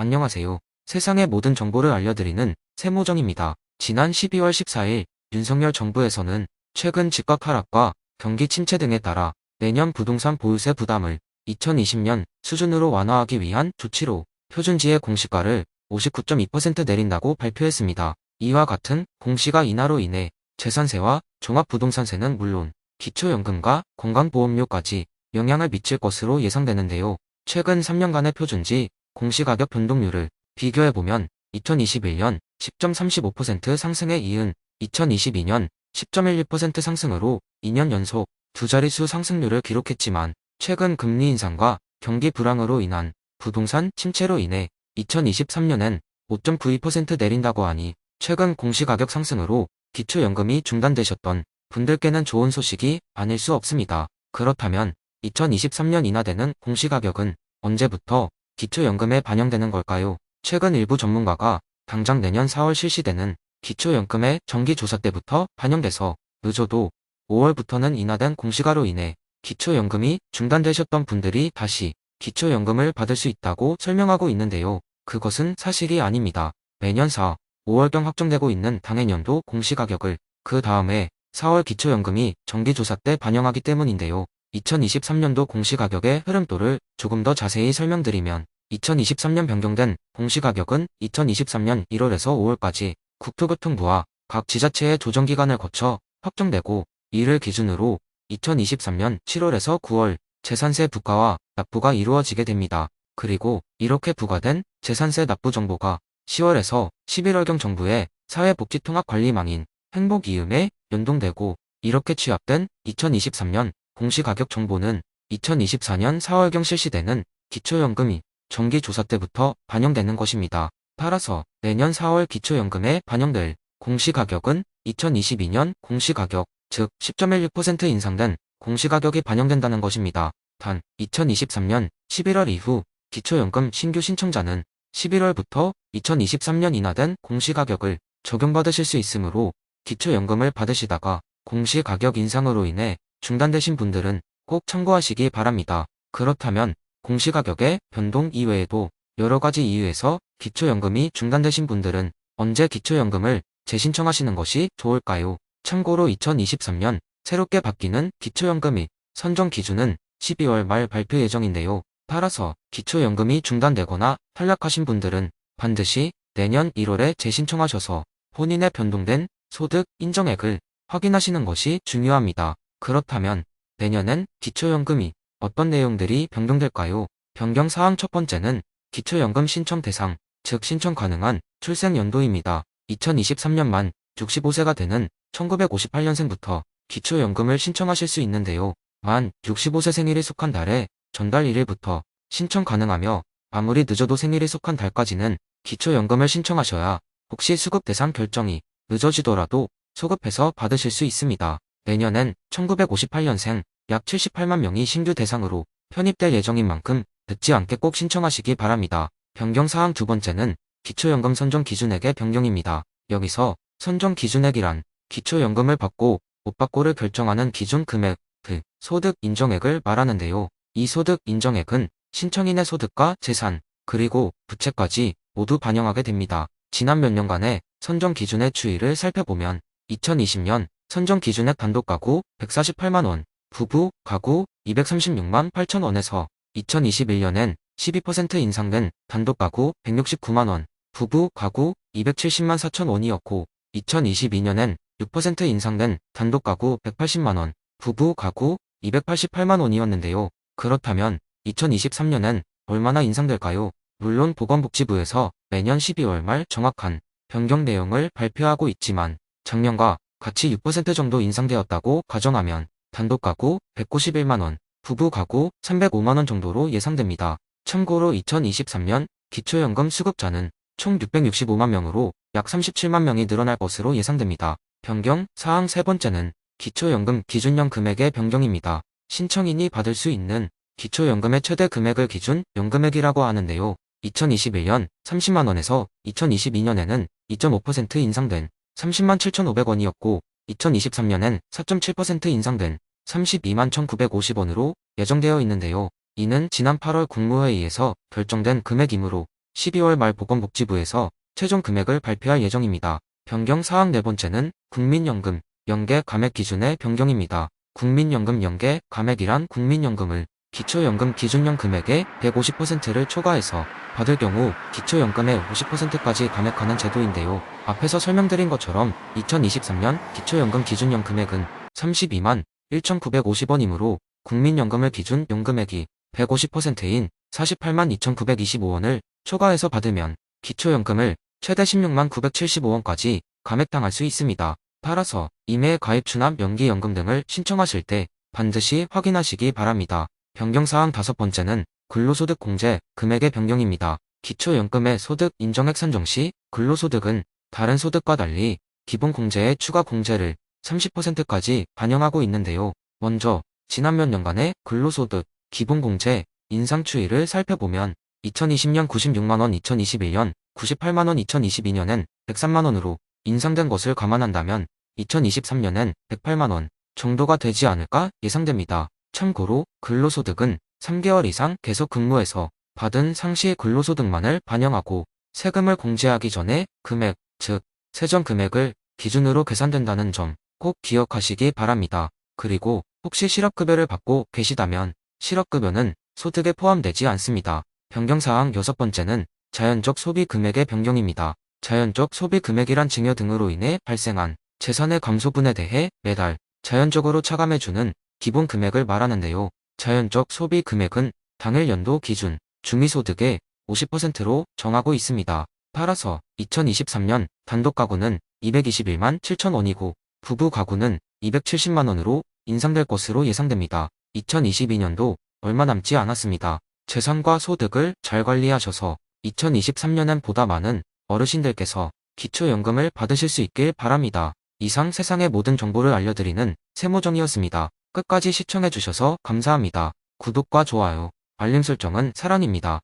안녕하세요. 세상의 모든 정보를 알려드리는 세모정입니다. 지난 12월 14일 윤석열 정부에서는 최근 집값 하락과 경기 침체 등에 따라 내년 부동산 보유세 부담을 2020년 수준으로 완화하기 위한 조치로 표준지의 공시가를 59.2% 내린다고 발표했습니다. 이와 같은 공시가 인하로 인해 재산세와 종합부동산세는 물론 기초연금과 건강보험료까지 영향을 미칠 것으로 예상되는데요. 최근 3년간의 표준지 공시가격 변동률을 비교해보면 2021년 10.35% 상승에 이은 2022년 10.16% 상승으로 2년 연속 두 자릿수 상승률을 기록했지만 최근 금리 인상과 경기 불황으로 인한 부동산 침체로 인해 2023년엔 5.92% 내린다고 하니 최근 공시가격 상승으로 기초연금이 중단되셨던 분들께는 좋은 소식이 아닐 수 없습니다. 그렇다면 2023년 인하되는 공시가격은 언제부터 기초연금에 반영되는 걸까요? 최근 일부 전문가가 당장 내년 4월 실시되는 기초연금의 정기조사 때부터 반영돼서 늦어도 5월부터는 인하된 공시가로 인해 기초연금이 중단되셨던 분들이 다시 기초연금을 받을 수 있다고 설명하고 있는데요. 그것은 사실이 아닙니다. 매년 4, 5월경 확정되고 있는 당해년도 공시가격을 그 다음에 4월 기초연금이 정기조사 때 반영하기 때문인데요. 2023년도 공시가격의 흐름도를 조금 더 자세히 설명드리면 2023년 변경된 공시가격은 2023년 1월에서 5월까지 국토교통부와 각 지자체의 조정기간을 거쳐 확정되고 이를 기준으로 2023년 7월에서 9월 재산세 부과와 납부가 이루어지게 됩니다. 그리고 이렇게 부과된 재산세 납부 정보가 10월에서 11월경 정부의 사회복지통합관리망인 행복이음에 연동되고 이렇게 취합된 2023년 공시가격 정보는 2024년 4월경 실시되는 기초연금이 정기조사 때부터 반영되는 것입니다. 따라서 내년 4월 기초연금에 반영될 공시가격은 2022년 공시가격, 즉 10.16% 인상된 공시가격이 반영된다는 것입니다. 단 2023년 11월 이후 기초연금 신규 신청자는 11월부터 2023년 인하된 공시가격을 적용받으실 수 있으므로 기초연금을 받으시다가 공시가격 인상으로 인해 중단되신 분들은 꼭 참고하시기 바랍니다. 그렇다면 공시가격의 변동 이외에도 여러가지 이유에서 기초연금이 중단되신 분들은 언제 기초연금을 재신청하시는 것이 좋을까요? 참고로 2023년 새롭게 바뀌는 기초연금의 선정 기준은 12월 말 발표 예정인데요. 따라서 기초연금이 중단되거나 탈락하신 분들은 반드시 내년 1월에 재신청하셔서 본인의 변동된 소득 인정액을 확인하시는 것이 중요합니다. 그렇다면 내년엔 기초연금이 어떤 내용들이 변경될까요? 변경 사항 첫 번째는 기초연금 신청 대상, 즉 신청 가능한 출생연도입니다. 2023년 만 65세가 되는 1958년생부터 기초연금을 신청하실 수 있는데요. 만 65세 생일이 속한 달에 전달 1일부터 신청 가능하며 아무리 늦어도 생일이 속한 달까지는 기초연금을 신청하셔야 혹시 수급 대상 결정이 늦어지더라도 소급해서 받으실 수 있습니다. 내년엔 1958년생 약 78만 명이 신규 대상으로 편입될 예정인 만큼 늦지 않게 꼭 신청하시기 바랍니다. 변경사항 두 번째는 기초연금 선정 기준액의 변경입니다. 여기서 선정 기준액이란 기초연금을 받고 못 받고를 결정하는 기준 금액, 그 소득 인정액을 말하는데요. 이 소득 인정액은 신청인의 소득과 재산, 그리고 부채까지 모두 반영하게 됩니다. 지난 몇 년간의 선정 기준의 추이를 살펴보면 2020년 선정 기준액 단독가구 148만원, 부부, 가구 236만 8천원에서 2021년엔 12% 인상된 단독가구 169만원, 부부, 가구 270만 4천원이었고 2022년엔 6% 인상된 단독가구 180만원, 부부, 가구 288만원이었는데요. 그렇다면 2023년엔 얼마나 인상될까요? 물론 보건복지부에서 매년 12월 말 정확한 변경 내용을 발표하고 있지만 작년과 같이 6% 정도 인상되었다고 가정하면 단독가구 191만원, 부부 가구 305만원 정도로 예상됩니다. 참고로 2023년 기초연금 수급자는 총 665만 명으로 약 37만 명이 늘어날 것으로 예상됩니다. 변경 사항 세 번째는 기초연금 기준연 금액의 변경입니다. 신청인이 받을 수 있는 기초연금의 최대 금액을 기준 연금액이라고 하는데요. 2021년 30만원에서 2022년에는 2.5% 인상된 30만 7,500원이었고 2023년엔 4.7% 인상된 32만 1,950원으로 예정되어 있는데요. 이는 지난 8월 국무회의에서 결정된 금액이므로 12월 말 보건복지부에서 최종 금액을 발표할 예정입니다. 변경 사항 네 번째는 국민연금 연계 감액 기준의 변경입니다. 국민연금 연계 감액이란 국민연금을 기초연금 기준형 금액의 150%를 초과해서 받을 경우 기초연금의 50%까지 감액하는 제도인데요. 앞에서 설명드린 것처럼 2023년 기초연금 기준형 금액은 32만 1,950원이므로 국민연금을 기준 연금액이 150%인 48만 2,925원을 초과해서 받으면 기초연금을 최대 16만 975원까지 감액당할 수 있습니다. 따라서 임해 가입 추납 연기연금 등을 신청하실 때 반드시 확인하시기 바랍니다. 변경사항 다섯 번째는 근로소득 공제 금액의 변경입니다. 기초연금의 소득 인정액 산정 시 근로소득은 다른 소득과 달리 기본공제의 추가 공제를 30%까지 반영하고 있는데요. 먼저 지난 몇 년간의 근로소득 기본공제 인상 추이를 살펴보면 2020년 96만원, 2021년 98만원, 2022년엔 103만원으로 인상된 것을 감안한다면 2023년엔 108만원 정도가 되지 않을까 예상됩니다. 참고로 근로소득은 3개월 이상 계속 근무해서 받은 상시 근로소득만을 반영하고 세금을 공제하기 전에 금액, 즉 세전 금액을 기준으로 계산된다는 점 꼭 기억하시기 바랍니다. 그리고 혹시 실업급여를 받고 계시다면 실업급여는 소득에 포함되지 않습니다. 변경사항 여섯 번째는 자연적 소비 금액의 변경입니다. 자연적 소비 금액이란 증여 등으로 인해 발생한 재산의 감소분에 대해 매달 자연적으로 차감해주는 기본 금액을 말하는데요. 자연적 소비 금액은 당일 연도 기준 중위소득의 50%로 정하고 있습니다. 따라서 2023년 단독 가구는 221만 7천원이고 부부 가구는 270만원으로 인상될 것으로 예상됩니다. 2022년도 얼마 남지 않았습니다. 재산과 소득을 잘 관리하셔서 2023년엔 보다 많은 어르신들께서 기초연금을 받으실 수 있길 바랍니다. 이상 세상의 모든 정보를 알려드리는 세모정이었습니다. 끝까지 시청해주셔서 감사합니다. 구독과 좋아요, 알림 설정은 사랑입니다.